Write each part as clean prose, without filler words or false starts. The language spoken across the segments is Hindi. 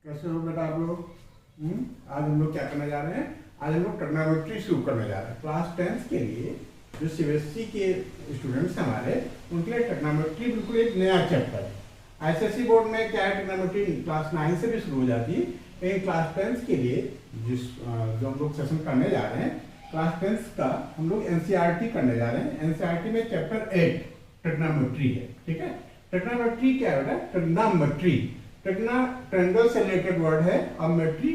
कैसे हो बेटा आप लोग? आज हम लोग क्या करने जा रहे हैं? आज हम लोग ट्रिग्नोमेट्री शुरू करने जा रहे हैं। क्लास 10 के लिए जो सीबीएसई के स्टूडेंट्स हैं हमारे, उनके लिए ट्रिग्नोमेट्री बिल्कुल एक नया चैप्टर है। आईसीएसई बोर्ड में क्या है, ट्रिग्नोमेट्री क्लास 9 से भी शुरू हो जाती है, लेकिन क्लास 10 के लिए जो हम लोग सेशन करने जा रहे हैं, क्लास 10 का हम लोग एनसीईआरटी करने जा रहे हैं। एनसीईआरटी में चैप्टर 8 ट्रिग्नोमेट्री है। ठीक है, ट्रिग्नोमेट्री क्या है? ट्रिग्नोमेट्री ट्रेंगल से रिलेटेड वर्ड है और मेट्री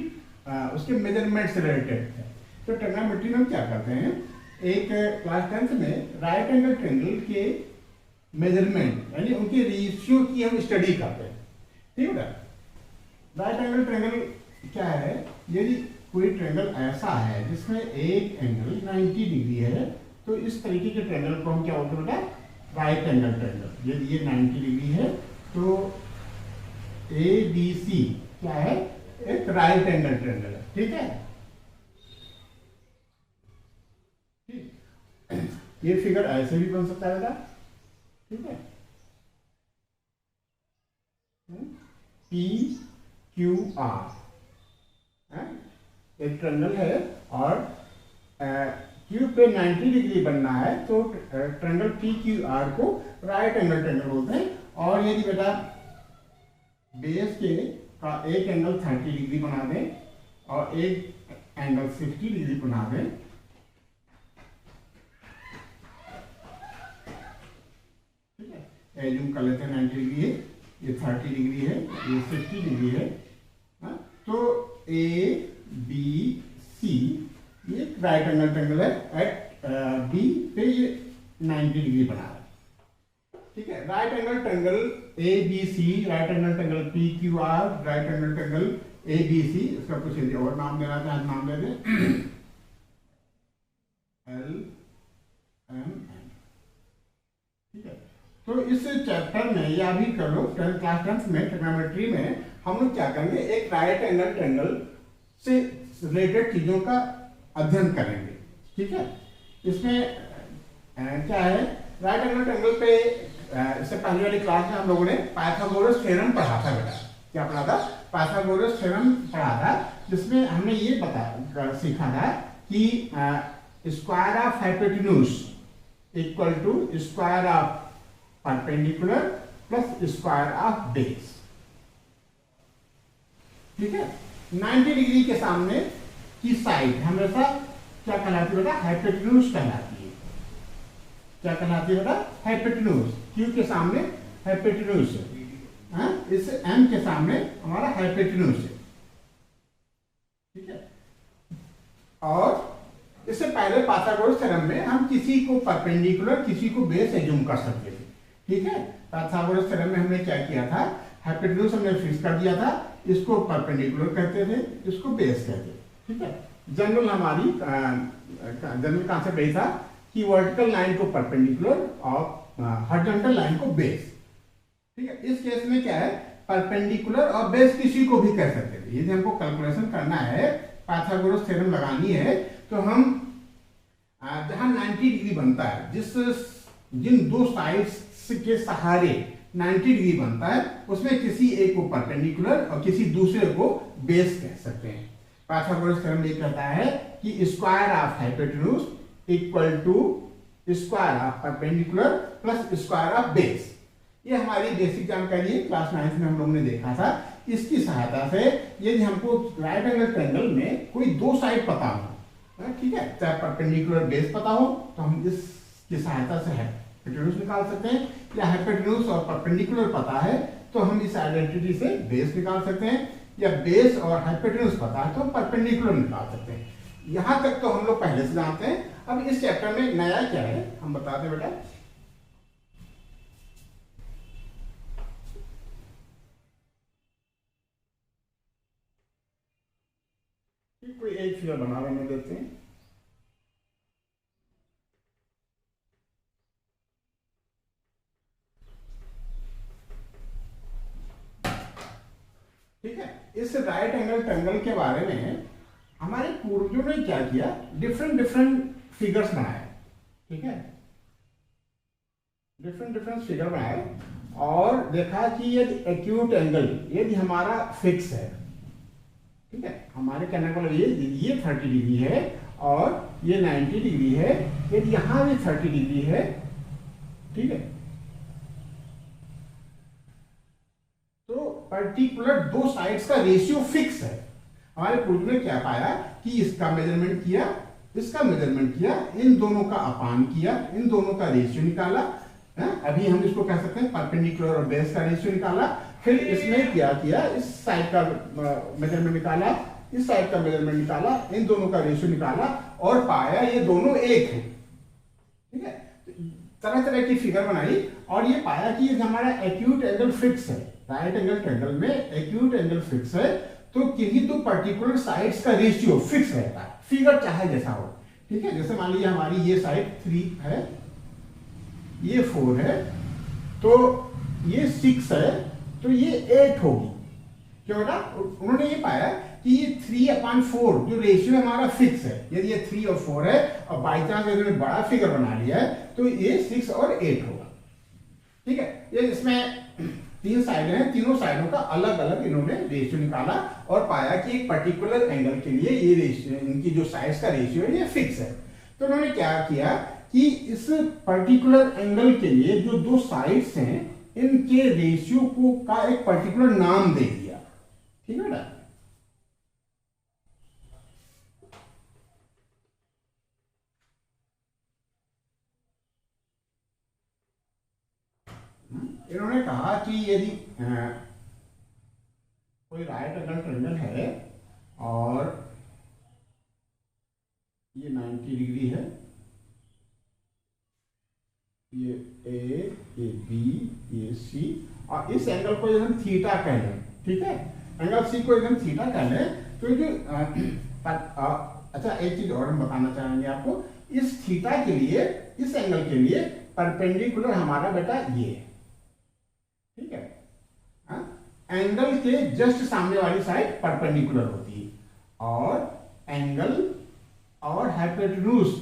उसके मेजरमेंट से रिलेटेड है। तो ट्रिग्नोमेट्री में हम क्या करते हैं, एक क्लास 10 में राइट एंगल ट्रेंगल के मेजरमेंट यानी उनके रेशियो की हम स्टडी करते हैं। ठीक है, राइट एंगल ट्रेंगल क्या है? यदि कोई ट्रेंगल ऐसा है जिसमें एक एंगल 90 डिग्री है, तो इस तरीके के ट्रेंगल को हम क्या बोलते हैं? Right angle triangle. यदि ये 90 डिग्री है तो ABC क्या है? एक राइट एंगल ट्रेंगल है। ठीक है, ये फिगर ऐसे भी बन सकता है बेटा। ठीक है, PQR एक ट्रेंगल है और Q पे 90 डिग्री बनना है, तो ट्रेंगल PQR को राइट एंगल ट्रेंगल बोलते हैं। और यदि बेटा बेस के का एक एंगल 30 डिग्री बना दें और एक एंगल 60 डिग्री बना दें, ठीक है, एज्यूम कर लेते हैं 90 डिग्री है, ये 30 डिग्री है, ये 60 डिग्री है, तो ABC ये राइट एंगल ट्रेंगल है। एट B पे ये 90 डिग्री बना है। ठीक है, right angle triangle ABC, right angle triangle PQR, right angle triangle ABC, इसका कुछ यदि और नाम देना चाहे नाम दे दें, LMN। ठीक है, तो इस चैप्टर में या भी कर लो, क्लास 10 में ट्रिग्नोमेट्री में हम लोग क्या करेंगे, एक राइट एंगल ट्रेंगल से रिलेटेड चीजों का अध्ययन करेंगे। ठीक है, इसमें क्या है, राइट एंगल ट्रेंगल पे इससे पहले वाली क्लास में हम लोगों ने पाइथागोरस थ्योरम पढ़ा था बेटा। क्या पढ़ा था? पाइथागोरस थ्योरम पढ़ा था, जिसमें हमने ये सीखा था कि square of hypotenuse equal to square of perpendicular plus square of base. ठीक है, 90 डिग्री के सामने की साइड हमेशा क्या कहलाती है बेटा? हाइपोटेन्यूज कहलाती है। क्या कहलाती है बेटा? हाइपोटेन्यूज। Q के सामने हाइपोटेन्यूज है, इस M के सामने हमारा हाइपोटेन्यूज है। ठीक है, और इससे पहले पाइथागोरस थ्योरम में हम किसी को परपेंडिकुलर किसी को बेस एज्यूम कर सकते थे। ठीक है, पाइथागोरस थ्योरम में हमने क्या किया था, हाइपोटेन्यूज हमने फिक्स कर दिया था, इसको परपेंडिकुलर कहते थे, इसको बेस कहते थे। ठीक है, जनरल हमारी जनरल कॉन्सेप्ट यही था कि वर्टिकल लाइन को परपेंडिकुलर और हॉरिजॉन्टल लाइन को बेस। ठीक है, इस केस में क्या है, परपेंडिकुलर और बेस किसी को भी कह सकते थे। यदि हमको कैलकुलेशन करना है, पाइथागोरस थ्योरम लगानी है, तो हम जहां 90 डिग्री बनता है, जिन दो साइड्स के सहारे 90 डिग्री बनता है, उसमें किसी एक को परपेंडिकुलर और किसी दूसरे को बेस कह सकते हैं। पाइथागोरस थ्योरम ये कहता है कि square of hypotenuse equal to square of perpendicular plus square of base. ये हमारी बेसिक जानकारी है, क्लास 9 में हम लोगों ने देखा था। इसकी सहायता से यदि हमको राइट एंगल ट्रेंगल में कोई दो साइड पता हो, ठीक है, चाहे परपेंडिकुलर बेस पता हो, तो हम इसकी सहायता से हाइपोटेन्यूज निकाल सकते हैं, या हाइपोटेन्यूज और परपेंडिकुलर पता है तो हम इस आइडेंटिटी से बेस निकाल सकते हैं, या बेस और हाइपोटेन्यूज पता है तो परपेंडिकुलर निकाल सकते हैं। यहां तक तो हम लोग पहले से जानते हैं। अब इस चैप्टर में नया क्या है हम बताते बेटा। कोई एक फिगर बना लेने देते हैं। ठीक है, इस राइट एंगल ट्रेंगल के बारे में हमारे पूर्वजों ने क्या किया, डिफरेंट फिगर्स बनाए। ठीक है, डिफरेंट फिगर बनाए और देखा कि यदि एक्यूट एंगल यदि हमारा फिक्स है, हमारे कहने का मतलब ये 30 डिग्री है और ये 90 डिग्री है, यदि यहाँ भी 30 डिग्री है, ठीक है, तो पर्टिकुलर दो साइड्स का रेशियो फिक्स है। हमारे प्रूफ ने क्या पाया कि इसका मेजरमेंट किया, इसका मेजरमेंट किया, इन दोनों का अपान किया, इन दोनों का रेशियो निकाला है? अभी हम इसको कह सकते हैं परपेंडिकुलर और बेस का रेशियो निकाला, फिर इसमें क्या किया, इस साइड का मेजरमेंट निकाला, इस साइड का मेजरमेंट निकाला, इन दोनों का रेशियो निकाला और पाया ये दोनों एक है। ठीक है, तरह तरह की फिगर बनाई और ये पाया कि ये हमारा एक्यूट एंगल फिक्स है, राइट एंगल ट्रायंगल में एक्यूट एंगल फिक्स है, तो किन्हीं दो पर्टिकुलर साइड्स का रेशियो फिक्स रहता है, फिगर चाहे जैसा हो। ठीक है, जैसे मान लीजिए हमारी ये साइड 3 है, ये 4 है, तो ये 6 है, तो ये 8 होगी। क्यों बेटा? उन्होंने ये पाया कि ये 3/4 जो रेशियो हमारा फिक्स है, यदि ये 3 और 4 है और बाई चांस इन्होंने बड़ा फिगर बना लिया है तो ये 6 और 8 होगा। ठीक है, ये इसमें 3 साइड हैं, तीनों साइडों का अलग अलग इन्होंने रेशियो निकाला और पाया कि एक पर्टिकुलर एंगल के लिए ये रेशियो, इनकी जो साइड्स का रेशियो है ये फिक्स है। तो उन्होंने क्या किया कि इस पर्टिकुलर एंगल के लिए जो दो साइड्स हैं इनके रेशियो को का एक पर्टिकुलर नाम दे दिया। ठीक है ना? इन्होंने कहा कि यदि कोई राइट एंगल ट्रायंगल है और ये 90 डिग्री है, ये ए, ये बी, ये सी, और इस एंगल को यदि हम थीटा कह लें, ठीक है, एंगल सी को यदि हम थीटा कह लें, तो जो अच्छा एक चीज और हम बताना चाहेंगे आपको, इस थीटा के लिए, इस एंगल के लिए परपेंडिकुलर हमारा बेटा ये, ठीक है, एंगल के जस्ट सामने वाली साइड परपेंडिकुलर होती है और एंगल और हाइपोटेन्यूज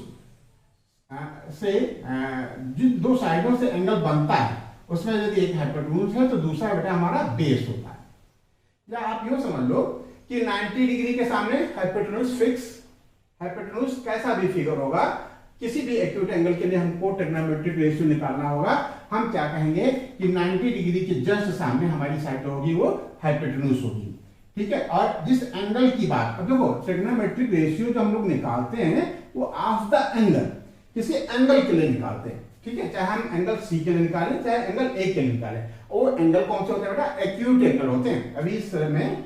से जिन दो साइडों से एंगल बनता है उसमें यदि एक हाइपोटेन्यूज है तो दूसरा बेटा हमारा बेस होता है। या आप यूं समझ लो कि 90 डिग्री के सामने हाइपोटेन्यूज फिक्स, हाइपोटेन्यूज कैसा भी फिगर होगा, किसी भी एक्यूट एंगल के लिए हमको ट्रिग्नोमेट्रिक रेशियो निकालना होगा, हम क्या कहेंगे कि 90 डिग्री के जस्ट सामने हमारी साइड होगी वो हाइपोटेन्यूज होगी। ठीक है, और जिस एंगल की बात, अब देखो ट्रिग्नोमेट्रिक रेशियो जो हम लोग निकालते हैं वो ऑफ द एंगल, किसी एंगल के लिए निकालते हैं। ठीक है, चाहे हम एंगल सी के लिए निकालें चाहे एंगल ए के लिए निकालें, वो एंगल कौन से होते हैं बेटा? एक्यूट एंगल होते हैं। अभी इस में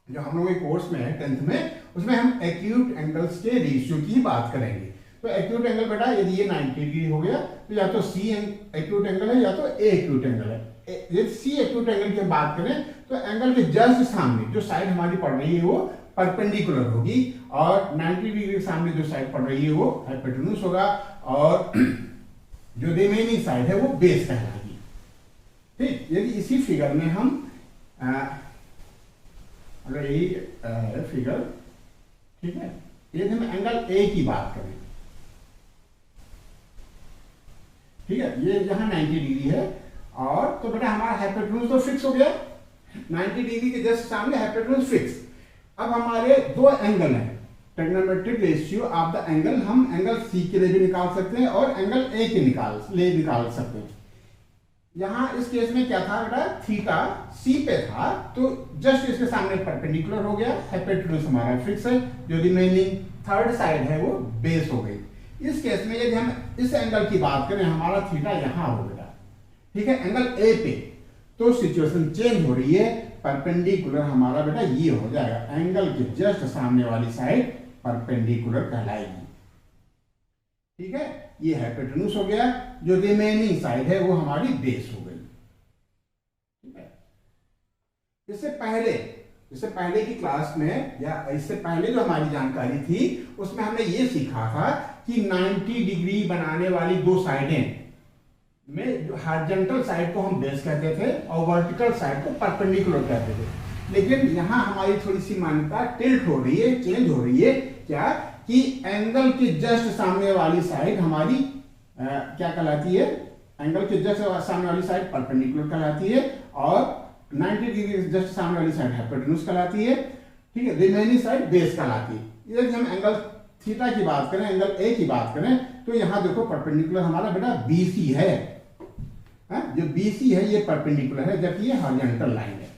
जो हम लोग कोर्स में है 10th में, उसमें हम एक्यूट एंगल्स के रेशियो की बात करेंगे। तो एक्यूट एंगल बेटा यदि ये 90 डिग्री हो गया तो या तो सी एक्यूट एंगल है या तो ए एक्यूट एंगल है। यदि सी एक्यूट एंगल की बात करें तो एंगल के जस्ट सामने जो साइड हमारी पड़ रही है वो परपेंडिकुलर होगी और 90 डिग्री के सामने जो साइड पड़ रही है वो हाइपोटेन्यूज होगा और जो रिमेनिंग साइड है वो बेस कहलाएगी। ठीक, यदि इसी फिगर में हम अगर यही फिगर, ठीक है, यदि हम एंगल ए की बात करें, ठीक है, ये जहां 90 डिग्री है और तो बेटा हमारा हाइपोटेन्यूज तो फिक्स हो गया, 90 डिग्री के जस्ट सामने हाइपोटेन्यूज फिक्स। अब हमारे दो एंगल हैं, trigonometric ratio of the angle हम एंगल सी के लिए भी निकाल सकते हैं और एंगल ए के निकाल सकते हैं। यहां इस केस में क्या था बेटा? थीटा सी पे था तो जस्ट इसके सामने परपेंडिकुलर हो गया, हाइपोटेन्यूज हमारा फिक्स है, जो रिमेनिंग थर्ड साइड है वो बेस हो गई। इस केस में यदि हम इस एंगल की बात करें, हमारा थीटा यहां हो बेटा, ठीक है, एंगल ए पे, तो सिचुएशन चेंज हो रही है, परपेंडिकुलर हमारा बेटा ये हो जाएगा, एंगल के जस्ट सामने वाली साइड परपेंडिकुलर कहलाएगी। ठीक है, ये हाइपोटेन्यूज हो गया, जो रिमेनिंग साइड है वो हमारी बेस हो गई। ठीक है, इससे पहले की क्लास में या इससे पहले जो हमारी जानकारी थी उसमें हमने ये सीखा था कि 90 डिग्री बनाने वाली दो साइडें में जो हॉरिजॉन्टल साइड को हम बेस कहते थे और वर्टिकल साइड को परपेंडिकुलर कहते थे। लेकिन यहां हमारी थोड़ी सी मान्यता टिल्ट हो रही है, चेंज हो रही है, क्या कि एंगल के जस्ट सामने वाली साइड हमारी क्या कहलाती है? एंगल के जस्ट सामने वाली साइड परपेंडिकुलर कहलाती है और 90 डिग्री जस्ट सामने वाली साइड हाइपोटेन्यूज कहलाती है। ठीक है, रिमेनिंग साइड बेस कहलाती है। यदि हम एंगल थीटा की बात करें, एंगल ए की बात करें, तो यहां देखो परपेंडिकुलर हमारा बेटा बीसी है, जो बीसी है ये परपेंडिकुलर है, जबकि ये हॉरिजॉन्टल लाइन है।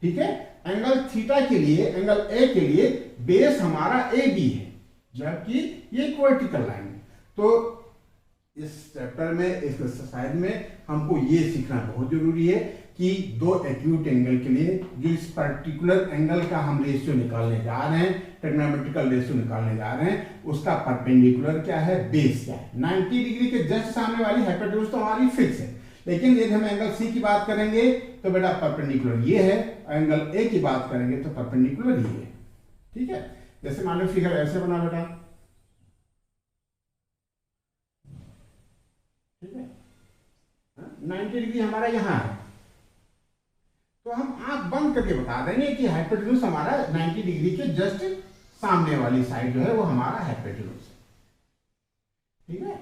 ठीक है, एंगल थीटा के लिए, एंगल ए के लिए बेस हमारा ए बी है, जबकि ये वर्टिकल लाइन है। तो इस चैप्टर में, इस एक्सरसाइज में हमको ये सीखना बहुत जरूरी है कि दो एक्यूट एंगल के लिए जो इस पर्टिकुलर एंगल का हम रेशियो निकालने जा रहे हैं, ट्रिग्नोमेट्रिकल रेशियो निकालने जा रहे हैं, उसका परपेंडिकुलर क्या है, बेस क्या है। 90 डिग्री के जस्ट सामने वाली हाइपोटेन्यूज तो हमारी फिक्स है, लेकिन यदि हम एंगल सी की बात करेंगे तो बेटा परपेंडिकुलर ये है, एंगल ए की बात करेंगे तो परपेंडिकुलर ये है। ठीक है, जैसे मान लो फिगर ऐसे बना बेटा, ठीक है, 90 डिग्री हमारा यहां है, तो हम आंख बंद करके बता देंगे कि हाइपोटेन्यूज हमारा 90 डिग्री के जस्ट सामने वाली साइड जो है वो हमारा हाइपोटेन्यूज है। ठीक है,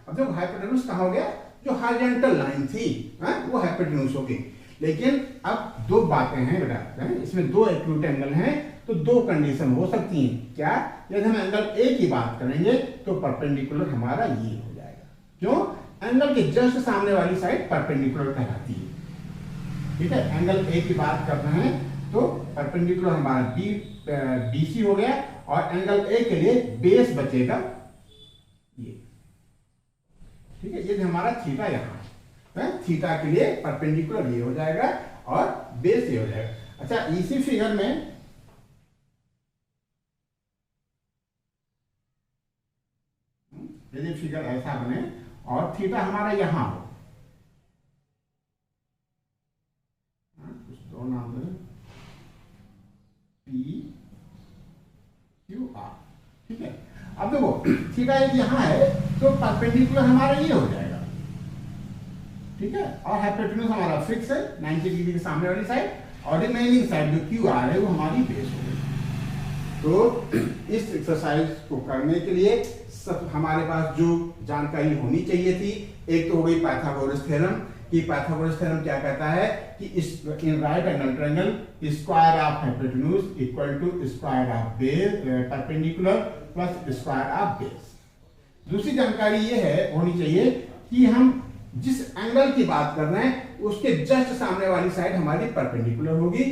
अब जब हाइपोटेन्यूज कहा हो गया, जो हॉरिजॉन्टल लाइन थी वो हाइपोटेन्यूज होगी। लेकिन अब दो बातें हैं बेटा, इसमें दो एक्यूट एंगल हैं, तो दो कंडीशन हो सकती हैं। क्या, यदि हम एंगल ए की बात करेंगे तो परपेंडिकुलर हमारा ये हो जाएगा, क्यों, एंगल के जस्ट सामने वाली साइड परपेंडिकुलर कहलाती है। ठीक है, एंगल ए की बात कर रहे हैं तो परपेंडिकुलर हमारा बीसी हो गया, और एंगल ए के लिए बेस बचेगा ये। ठीक है, ये हमारा थीटा यहाँ है, थीटा के लिए परपेंडिकुलर ये हो जाएगा और बेस ये हो जाएगा। अच्छा, इसी फिगर में यदि फिगर ऐसा बने और थीटा हमारा यहां हो, कुछ दो नाम दें, पी क्यू आर। ठीक है, अब देखो थीटा यदि यहां है तो परपेंडिकुलर हमारा ये हो जाएगा। ठीक है, और हाइपोटेन्यूज हमारा फिक्स है 90 डिग्री के सामने वाली साइड, और रिमेनिंग साइड जो क्यू आर है वो हमारी बेस हो गई। तो इस एक्सरसाइज को करने के लिए सब हमारे पास जो जानकारी होनी चाहिए थी, एक तो हो गई पाइथागोरस थ्योरम, कि पाइथागोरस थ्योरम क्या कहता है कि in right angle triangle square of hypotenuse equal to square of base perpendicular plus square of base. दूसरी जानकारी ये है होनी चाहिए कि हम जिस एंगल की बात कर रहे हैं उसके जस्ट सामने वाली साइड हमारी परपेंडिकुलर होगी।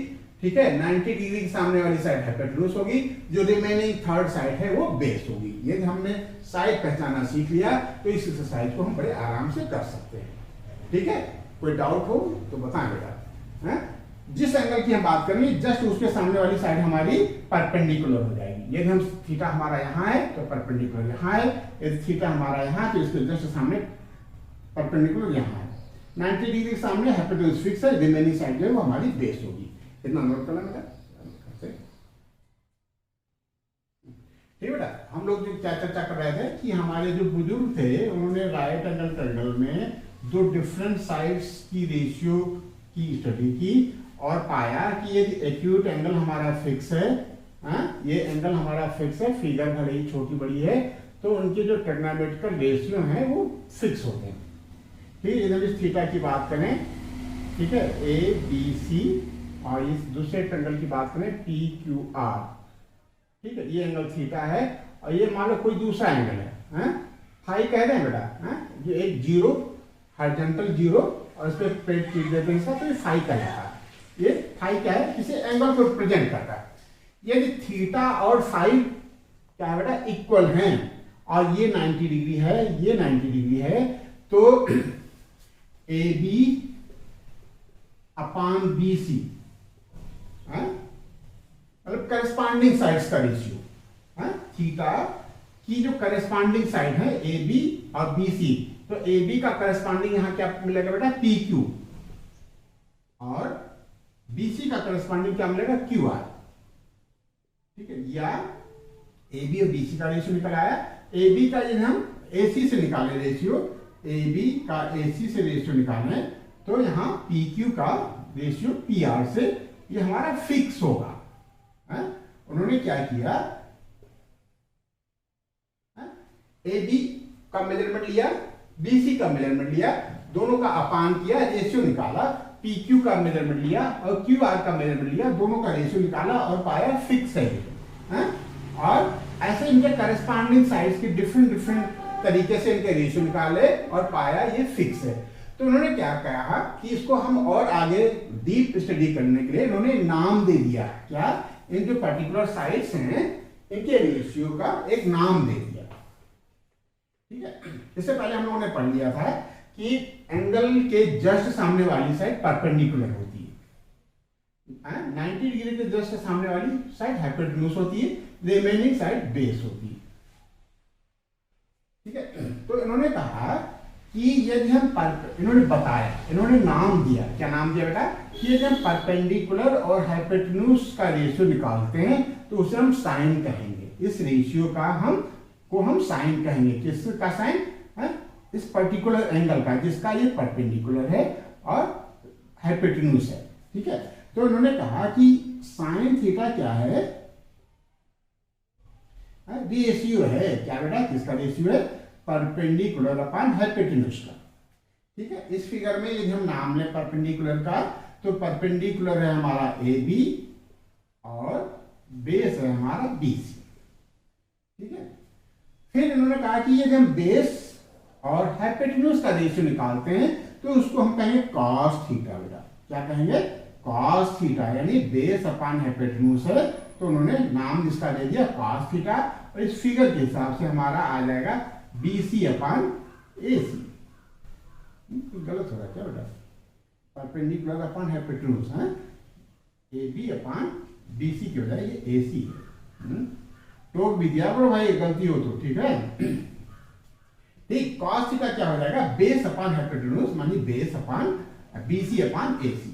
ठीक है, 90 डिग्री के सामने वाली साइड हाइपोटेन्यूज होगी, जो रिमेनिंग थर्ड साइड है वो बेस होगी। ये हमने साइड पहचाना सीख लिया तो इस एक्सरसाइज को हम बड़े आराम से कर सकते हैं। ठीक है, कोई डाउट हो तो बताएं बेटा। जिस एंगल की हम बात करेंगे जस्ट उसके सामने वाली साइड हमारी परपेंडिकुलर हो जाएगी। यदि हम थीटा हमारा यहाँ है तो परपेंडिकुलर यहाँ है, यदि थीटा हमारा यहाँ तो इसके जस्ट सामने परपेंडिकुलर यहाँ है। 90 डिग्री के सामने हाइपोटेन्यूज फिक्स है, रिमेनिंग साइड जो है वो हमारी बेस होगी। इतना नोट करना बेटा। ठीक बेटा, हम लोग जो क्या चर्चा कर रहे थे कि हमारे जो बुजुर्ग थे उन्होंने राइट एंगल ट्रायंगल में दो डिफरेंट साइड्स की रेशियो की स्टडी की और पाया कि यदि एक्यूट एंगल हमारा फिक्स है, ये एंगल हमारा फिक्स है, फिगर भले ही छोटी बड़ी है, तो उनके जो ट्रिग्नोमेट्रिकल रेशियो हैं वो फिक्स होते हैं। ठीक है, यदि इस थीटा की बात करें, ठीक है, ए बी सी, और इस दूसरे ट्रायंगल की बात करें पी क्यू आर। ठीक है, ये एंगल थीटा है और ये मान लो कोई दूसरा एंगल है, फाई कह दें बेटा, जो एक जीरो हॉरिजॉन्टल जीरो और इस पर प्लेट खींच देते हैं तो ये फाई कहलाता है। ये फाई क्या है, किसी एंगल को रिप्रेजेंट करता है। यदि थीटा और फाई क्या है बेटा, इक्वल हैं और ये 90 डिग्री है, ये 90 डिग्री है, तो A B upon B C, मतलब करस्पॉन्डिंग साइड्स का रेशियो, थीटा की जो करस्पॉन्डिंग साइड है ए बी और बी सी, तो ए बी का करस्पॉन्डिंग यहां क्या मिलेगा बेटा, पी क्यू, और बी सी का करस्पॉन्डिंग क्या मिलेगा, क्यू आर। ठीक है, या ए बी और बी सी का रेशियो निकल आया। ए बी का यदि हम ए सी से निकाले रेशियो, ए बी का ए सी से रेशियो निकालें तो यहां पी क्यू का रेशियो पी आर से ये हमारा फिक्स होगा। उन्होंने क्या किया, ए बी का मेजरमेंट लिया, बी सी का मेजरमेंट लिया, दोनों का अपान किया, रेशियो निकाला, पी क्यू का मेजरमेंट लिया और क्यू आर का मेजरमेंट लिया, दोनों का रेशियो निकाला और पाया फिक्स है, और ऐसे इनके करस्पॉन्डिंग साइड्स की डिफरेंट तरीके से इनके रेशियो निकाले और पाया ये फिक्स है। तो उन्होंने क्या कहा कि इसको हम और आगे डीप स्टडी करने के लिए इन्होंने नाम दे दिया, क्या, इन जो पर्टिकुलर साइड्स हैं इनके रेशियो का एक नाम दे दिया। ठीक है, इससे पहले हम लोगों ने पढ़ लिया था कि एंगल के जस्ट सामने वाली साइड परपेंडिकुलर होती है, 90 डिग्री के जस्ट सामने वाली साइड हाइपोटेन्यूज होती है, रिमेनिंग साइड बेस होती है। ठीक है, तो इन्होंने कहा कि यदि हम इन्होंने बताया, इन्होंने नाम दिया, क्या नाम दिया बेटा, कि यदि हम परपेंडिकुलर और हाइपोटेन्यूज का रेशियो निकालते हैं तो उसे हम साइन कहेंगे। इस रेशियो का हम साइन कहेंगे। किसका साइन? इस पर्टिकुलर एंगल का जिसका ये परपेंडिकुलर है और हाइपोटेन्यूज है। ठीक है, तो इन्होंने कहा कि साइन थीटा क्या है, रेशियो है, क्या बेटा, किसका रेशियो है, परपेंडिकुलर अपॉन हाइपोटेन्यूज का। ठीक है, इस फिगर में यदि हम नाम लें परपेंडिकुलर का, तो परपेंडिकुलर है हमारा ए बी और बेस है हमारा बी सी। ठीक है, फिर इन्होंने कहा कि यदि हम बेस और हाइपोटेन्यूज का रेशियो निकालते हैं तो उसको हम कहेंगे कॉस थीटा। बेटा क्या कहेंगे? कॉस थीटा, यानी बेस अपॉन हाइपोटेन्यूज है तो उन्होंने नाम जिसका दे दिया कॉस थीटा, और इस फिगर के हिसाब से हमारा आ जाएगा बी सी अपॉन ए सी। गलत हो रहा है क्या बेटा? परपेंडिकुलर अपॉन हाइपोटेन्यूज है, A B upon B C की बजाय ये ए सी है। टोक भी दिया करो भाई, गलती हो तो। ठीक है, ठीक, कॉस थीटा क्या हो जाएगा? बेस अपॉन हाइपोटेन्यूज, मानी base upon B C upon A C.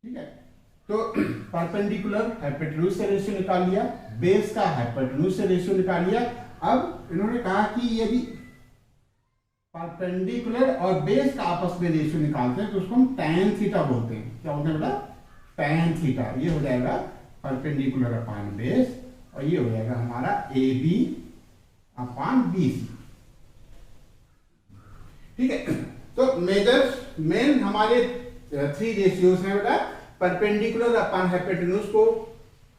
ठीक है, तो परपेंडिकुलर हाइपोटेन्यूज से रेशियो निकाल लिया, बेस का हाइपोटेन्यूज से रेशियो निकाल लिया। अब इन्होंने कहा कि यदि परपेंडिकुलर और बेस का आपस में रेशियो निकालते हैं तो उसको हम tan थीटा बोलते हैं। क्या बोलते हैं बेटा? tan theta. ये हो जाएगा परपेंडिकुलर अपॉन बेस, और ये हो जाएगा हमारा A B upon B C. ठीक है, तो मेन हमारे 3 रेशियोज हैं बेटा। परपेंडिकुलर अपॉन हाइपोटेन्यूज को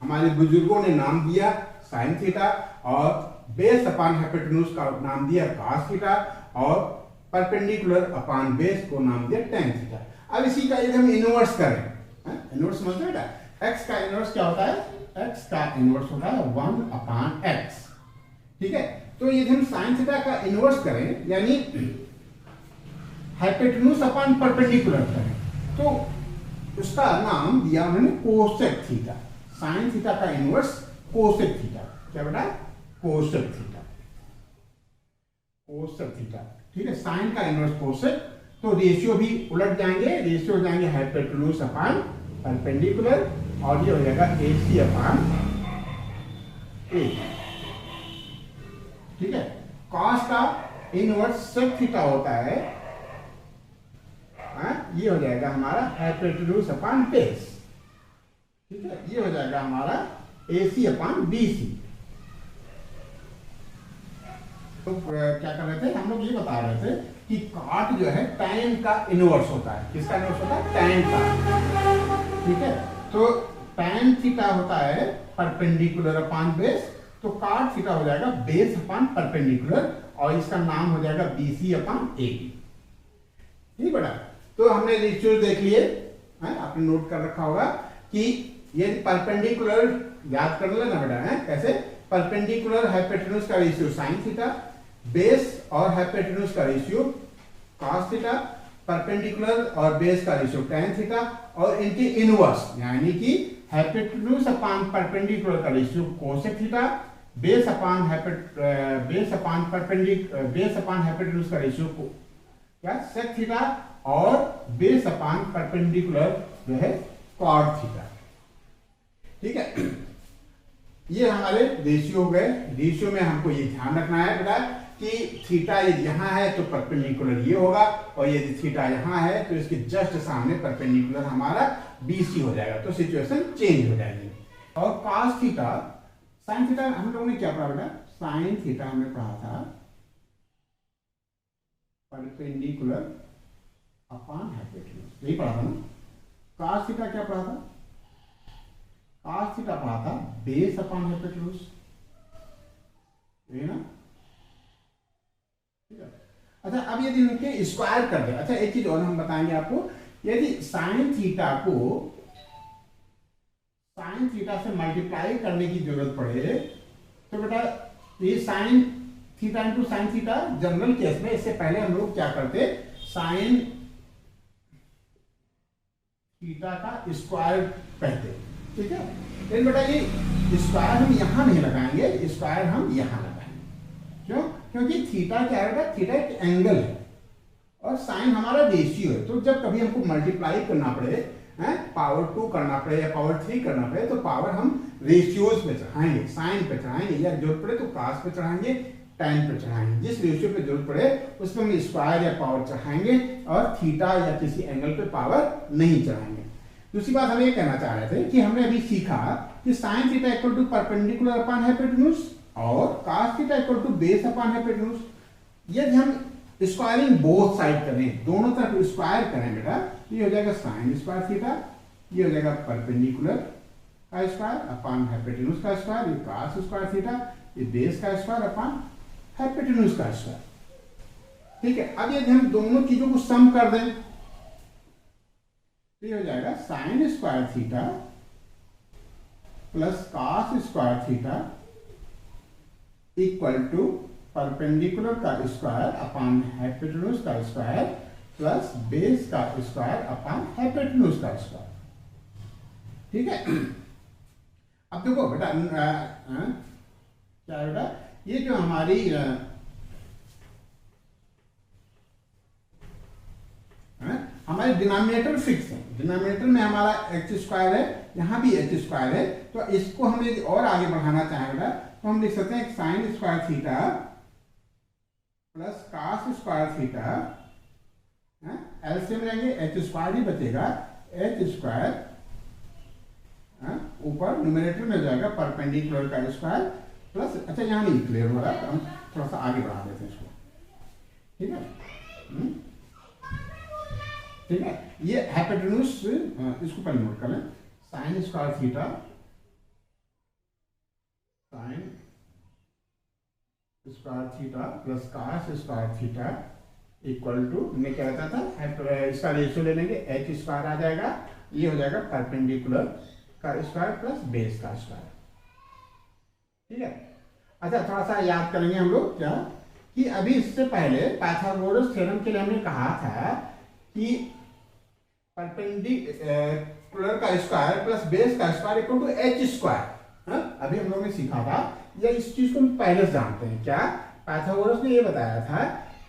हमारे बुजुर्गों ने नाम दिया साइन थीटा, और बेस अपॉन हाइपोटेन्यूज का नाम दिया कॉस थीटा, और परपेंडिकुलर अपॉन बेस को नाम दिया tan थीटा। अब इसी का यदि हम इनवर्स करें, इनवर्स समझते हैं बेटा? x का इनवर्स क्या होता है? x का इनवर्स होता है 1 अपॉन x। ठीक है, तो यदि हम साइन थीटा का इनवर्स करें, यानी हाइपोटेन्यूज अपॉन परपेंडिकुलर करें, तो उसका नाम दिया उन्होंने कोसेक थीटा। साइन थीटा का इनवर्स कोसेक थीटा। क्या बेटा? Cosec theta, cosec theta. ठीक है, साइन का इनवर्स कोसेक, तो रेशियो भी उलट जाएंगे, रेशियो हो जाएंगे हाइपोटेन्यूज अपॉन परपेंडिकुलर, और ये हो जाएगा ए सी अपॉन ए। ठीक है, कॉस का इनवर्स सेक थीटा होता है, ये हो जाएगा हमारा हाइपोटेन्यूज अपॉन बेस। ठीक है, ये हो जाएगा हमारा ए सी अपॉन बी सी। तो क्या कर रहे थे हम लोग? ये बता रहे थे कि कॉट जो है tan का इनवर्स होता है। किसका इनवर्स होता है? tan का। ठीक है, तो tan थीटा होता है परपेंडिकुलर अपॉन बेस, तो कॉट थीटा हो जाएगा बेस अपॉन परपेंडिकुलर, और इसका नाम हो जाएगा B C upon A B. ठीक बेटा, तो हमने रेशियो देख लिए, आपने नोट कर रखा होगा कि ये परपेंडिकुलर याद कर लेना बेटा है कैसे? परपेंडिकुलर हाइपोटेन्यूज का रेशियो साइन थीटा, बेस और हाइपोटेन्यूज का रेशियो कॉस थीटा, परपेंडिकुलर और बेस का रेशियो tan थीटा, और इनके इनवर्स यानी कि हाइपोटेन्यूज अपॉन परपेंडिकुलर का ratio cosec theta, base upon hypotenuse का रेशियो क्या सेक थीटा, और बेस अपॉन परपेंडिकुलर जो है कॉट थीटा। ठीक है, ये हमारे रेशियो हो गए। रेशियो में हमको ये ध्यान रखना है बेटा कि थीटा यदि यहाँ है तो परपेंडिकुलर ये होगा, और यदि थीटा यहाँ है तो इसके जस्ट सामने परपेंडिकुलर हमारा BC हो जाएगा, तो सिचुएशन चेंज हो जाएगी। और cos थीटा, साइन थीटा हम लोगों ने क्या पढ़ा बेटा? साइन थीटा हमने पढ़ा था परपेंडिकुलर अपॉन हाइपोटेन्यूज, यही पढ़ा था ना। cos थीटा क्या पढ़ा था? cos थीटा पढ़ा था बेस अपॉन हाइपोटेन्यूज, यही ना। ठीक है। अच्छा, अब यदि इनके स्क्वायर कर दे, अच्छा एक चीज और हम बताएंगे आपको, यदि साइन थीटा को साइन थीटा से मल्टीप्लाई करने की जरूरत पड़े तो बेटा ये sine theta into sine theta general case में, इससे पहले हम लोग क्या करते, साइन थीटा का स्क्वायर कहते, ठीक है। लेकिन बेटा ये स्क्वायर हम यहां नहीं लगाएंगे, स्क्वायर हम यहां लगाएंगे। क्यों? क्योंकि थीटा क्या है बेटा, थीटा एक एंगल है और साइन हमारा रेशियो है। तो जब कभी हमको मल्टीप्लाई करना पड़े, पावर 2 करना पड़े या पावर 3 करना पड़े, तो पावर हम रेशियोज पे चढ़ाएंगे, साइन पे चढ़ाएंगे, या जरूरत पड़े तो कास पे चढ़ाएंगे, tan पे चढ़ाएंगे। जिस रेशियो पे जरूरत पड़े उसमें हम स्क्वायर या पावर चढ़ाएंगे और थीटा या किसी एंगल पे पावर नहीं चढ़ाएंगे। दूसरी बात हम ये कहना चाह रहे थे कि हमने अभी सीखा कि sine theta equal to perpendicular upon hypotenuse और cos theta equal to base upon hypotenuse. यदि हम स्क्वायरिंग बोथ साइड करें, दोनों तरफ स्क्वायर करें बेटा, ये हो जाएगा साइन स्क्वायर थीटा, ये हो जाएगा परपेंडिकुलर का स्क्वायर अपॉन हाइपोटेन्यूज का स्क्वायर, ये cos स्क्वायर थीटा, ये बेस का स्क्वायर अपॉन हाइपोटेन्यूज का स्क्वायर। ठीक है। अब यदि हम दोनों चीजों को सम कर दें तो ये हो जाएगा sine square theta plus cos square theta equal to perpendicular का स्क्वायर अपॉन हाइपोटेन्यूज का स्क्वायर प्लस बेस का स्क्वायर अपॉन हाइपोटेन्यूज का स्क्वायर। ठीक है। अब देखो बेटा क्या बेटा, ये जो हमारी हमारे डिनोमिनेटर फिक्स है, डिनोमिनेटर में हमारा एच स्क्वायर है, यहां भी एच स्क्वायर है, तो इसको हम यदि और आगे बढ़ाना चाहें बेटा तो हम लिख सकते हैं sine square theta plus cos square theta, LCM लेंगे एच स्क्वायर ही बचेगा, एच स्क्वायर ऊपर न्यूमरेटर में हो जाएगा परपेंडिकुलर का स्क्वायर प्लस, अच्छा यहाँ नहीं क्लियर हो रहा है, हम थोड़ा सा आगे बढ़ा देते हैं इसको। ठीक है। ठीक है। ये हाइपोटेन्यूज, इसको पहले नोट कर लें, sine square theta, sine square theta plus cos square theta equal to, हमने क्या बताया था, इसका रेशियो ले लेंगे, एच स्क्वायर आ जाएगा, ये हो जाएगा परपेंडिकुलर का स्क्वायर प्लस बेस का स्क्वायर। ठीक है। अच्छा, थोड़ा सा याद करेंगे हम लोग क्या, कि अभी इससे पहले पाइथागोरस थ्योरम के लिए हमने कहा था कि परपेंडिकुलर का स्क्वायर प्लस बेस का square equal to H square. अभी हम लोगों ने सीखा था, या इस चीज को हम पहले से जानते हैं क्या, पाइथागोरस ने ये बताया था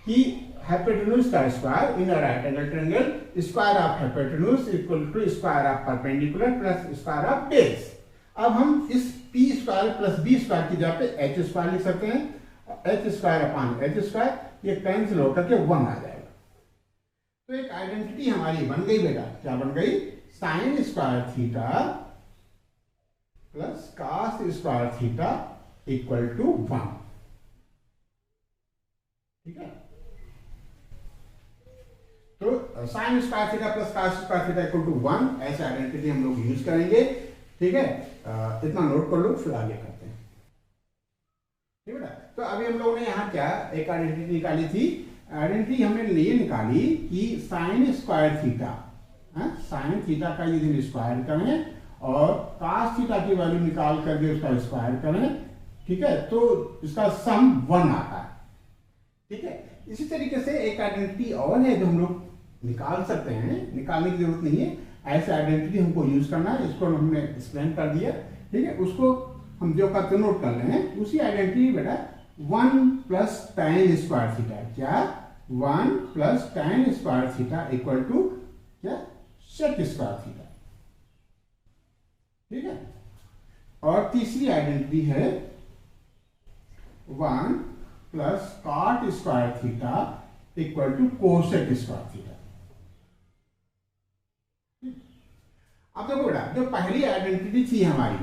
कि हाइपोटेन्यूज का square in a right angle triangle, square of hypotenuse equal to square of perpendicular plus square of base. अब हम इस P square plus B square की जगह पे एच स्क्वायर लिख सकते हैं, H square upon H square, ये कैंसिल होकर के 1 आ जाएगा। तो एक आइडेंटिटी हमारी बन गई बेटा, क्या बन गई, sine square theta plus cos square theta equal to 1। ठीक है। तो sine square theta plus cos square theta equal to 1, ऐसे आइडेंटिटी हम लोग यूज करेंगे। ठीक है। इतना नोट कर लो, फिर आगे करते हैं। ठीक है। तो अभी हम लोगों ने यहाँ क्या एक आइडेंटिटी निकाली थी, आइडेंटिटी हमने ये निकाली कि sign square theta, sine theta का यदि स्क्वायर करें और cos थीटा की वैल्यू निकाल करके उसका स्क्वायर करें, ठीक है, तो इसका सम 1 आता है। ठीक है। इसी तरीके से एक आइडेंटिटी और है जो हम लोग निकाल सकते हैं, निकालने की जरूरत नहीं है, ऐसे आइडेंटिटी हमको यूज करना है, इसको हमने एक्सप्लेन कर दिया। ठीक है। उसको हम जो करते नोट कर लें, उसी आइडेंटिटी बेटा 1 प्लस tan स्क्वायर थीटा, क्या 1 plus tan square theta equal to क्या sec स्क्वायर थीटा। ठीक है। और तीसरी आइडेंटिटी है 1 plus cot square theta equal to cosec square theta. अब देखो बेटा, जो पहली आइडेंटिटी थी हमारी,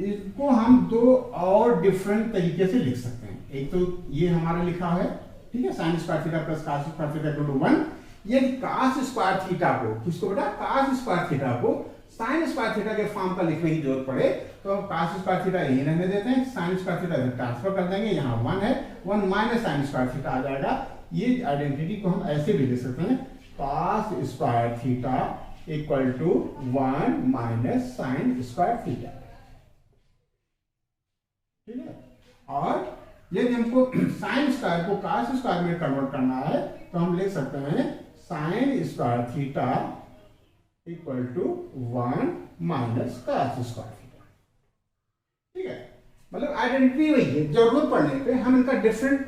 इसको हम दो और डिफरेंट तरीके से लिख सकते हैं। एक तो ये हमारा लिखा है ठीक है, sine square theta plus cos square theta equal to 1। यदि कॉस स्क्वायर थीटा को, किसको बेटा, कॉस स्क्वायर थीटा को साइन स्क्वायर थीटा के फॉर्म पर लिखने की जरूरत पड़े तो कॉस स्क्वायर थीटा यही रहने देते हैं, साइन स्क्वायर थीटा ट्रांसफर कर देंगे, यहाँ 1 है, 1 माइनस साइन स्क्वायर थीटा आ जाएगा। ये आइडेंटिटी को हम ऐसे भी लिख सकते हैं, cos square theta equal to 1 minus sine square theta, ठीक है। और यदि हमको साइन स्क्वायर को कॉस स्क्वायर में कन्वर्ट करना है तो हम लिख सकते हैं sine square theta equal to 1 minus cos square theta, ठीक है। मतलब आइडेंटिटी वही है, जरूरत पड़ने पे हम इनका डिफरेंट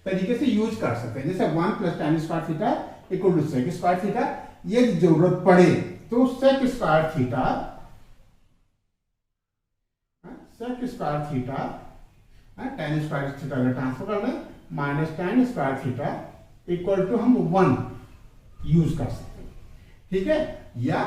तरीके से यूज कर सकते हैं। जैसे 1 plus tan square theta equal to sec square theta, यदि जरूरत पड़े तो sec square theta tan square theta का ट्रांसफर कर दें minus tan square theta equal to हम 1 यूज कर सकते हैं, ठीक है। या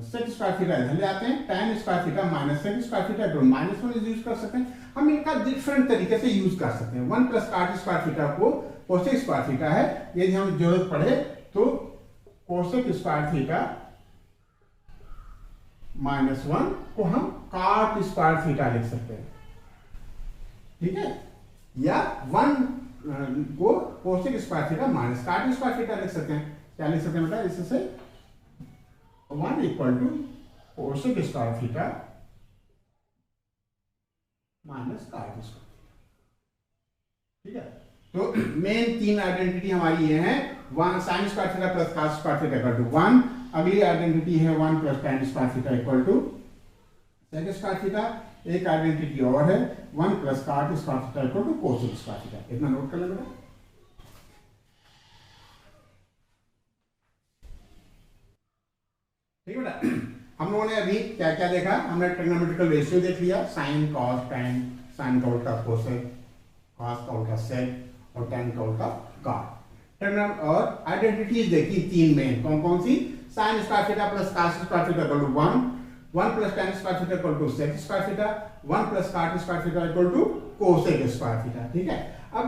सेक स्क्वायर थीटा इधर ले आते हैं, tan square theta minus sec square theta equal माइनस 1 यूज कर सकते हैं। हम इनका डिफरेंट तरीके से यूज कर सकते हैं। 1 प्लस कॉट स्क्वायर थीटा को कोसेक स्क्वायर थीटा है, यदि हम जरूरत पड़े तो कोसेक स्क्वायर थीटा माइनस 1 को हम कॉट स्क्वायर थीटा लिख सकते हैं, ठीक है। या 1 को cosec square theta minus cot square theta लिख सकते हैं। क्या लिख सकते हैं बेटा, इससे 1 equal to cosec square theta minus cot square, ठीक है। तो मेन 3 आइडेंटिटी हमारी ये है, 1 sine square theta plus cos square theta equal to 1। अगली आइडेंटिटी है 1 plus tan square theta equal to sec square theta. एक आइडेंटिटी और है 1 plus cot square theta equal to cosec square theta. इतना नोट कर लें बेटा। ठीक है बेटा, हम लोगों ने अभी क्या क्या देखा, हमने ट्रिग्नोमेट्रिकल रेशियो देख लिया, साइन कॉस टैन, साइन का उल्टा कोसेक, कॉस का उल्टा सेक और टैन का उल्टा कॉट। और आइडेंटिटीज देखी 3 में, कौन कौन सी, sine square theta plus cos square theta equal to 1, 1 plus tan square theta equal to sec square theta, 1 plus cot square theta equal to cosec square theta, ठीक है। अब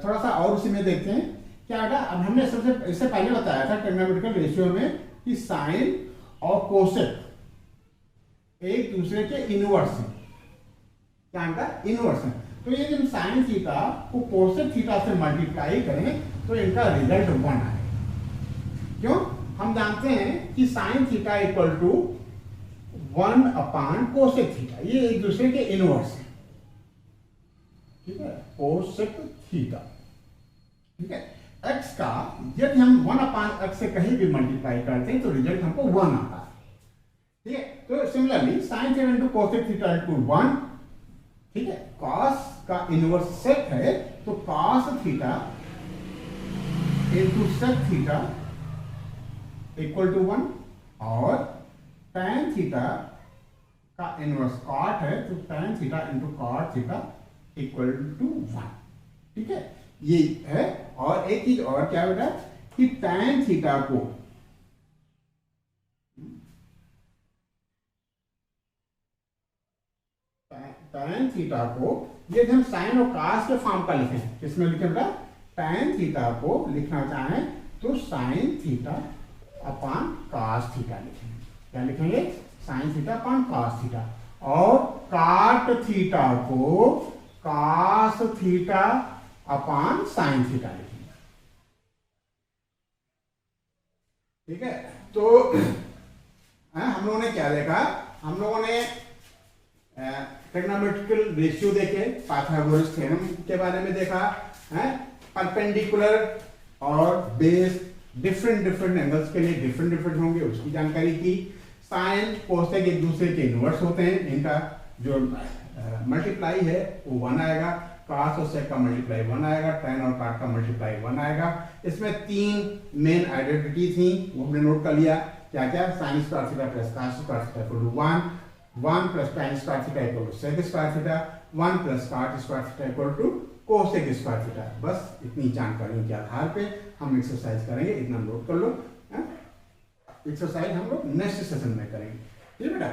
थोड़ा सा और उसी में देखते हैं क्या बेटा। अब हमने सबसे इससे पहले बताया था ट्रिग्नोमेट्रिकल रेशियो में कि साइन और कोसेक एक दूसरे के इनवर्स हैं, क्या बेटा, इनवर्स हैं। तो ये जब साइन थीटा को कोसेक थीटा से मल्टीप्लाई करें तो इनका रिजल्ट 1 आए। क्यों, हम जानते हैं कि sine theta equal to 1 upon cosec theta, ये एक दूसरे के इनवर्स है, ठीक है, कोसेक थीटा, ठीक है। x का यदि हम 1 अपान x से कहीं भी मल्टीप्लाई करते हैं तो रिजल्ट हमको 1 आता है, ठीक है। तो similarly sine theta into cosec theta equal 1, ठीक है। cos का इनवर्स सेक है तो cos theta into sec theta equal to 1, और tan थीटा का इनवर्स cot है तो tan theta into cot theta equal to 1, ठीक है। ये है। और एक चीज और क्या बेटा कि tan थीटा को यदि हम साइन और cos के फॉर्म का लिखें, किसमें लिखें बेटा, tan थीटा को लिखना चाहें तो sine theta upon cos theta लिखेंगे। क्या लिखेंगे, sine theta upon cos theta. और काट थीटा को cos theta upon sine theta लिखेंगे, ठीक है। तो हम लोगों ने क्या देखा, हम लोगों ने ट्रिग्नोमेट्रिकल रेशियो देखे, पाइथागोरस थ्योरम के बारे में देखा है, परपेंडिकुलर और बेस डिफरेंट एंगल्स के लिए डिफरेंट होंगे उसकी जानकारी की। साइन कोसेक एक दूसरे के इनवर्स होते हैं, इनका जो मल्टीप्लाई है वो 1 आएगा, cos और sec का मल्टीप्लाई 1 आएगा, tan और cot का मल्टीप्लाई 1 आएगा। इसमें 3 मेन आइडेंटिटी थी, वो हमने नोट कर लिया, क्या क्या, sine square theta plus cos square theta equal to 1, 1 plus tan square theta equal to sec square theta, 1 plus cot square theta equal to cosec square theta. बस इतनी जानकारियों के आधार पे हम एक्सरसाइज करेंगे, इतना नोट कर लो। एक्सरसाइज हम लोग नेक्स्ट सेशन में करेंगे, ठीक है बेटा।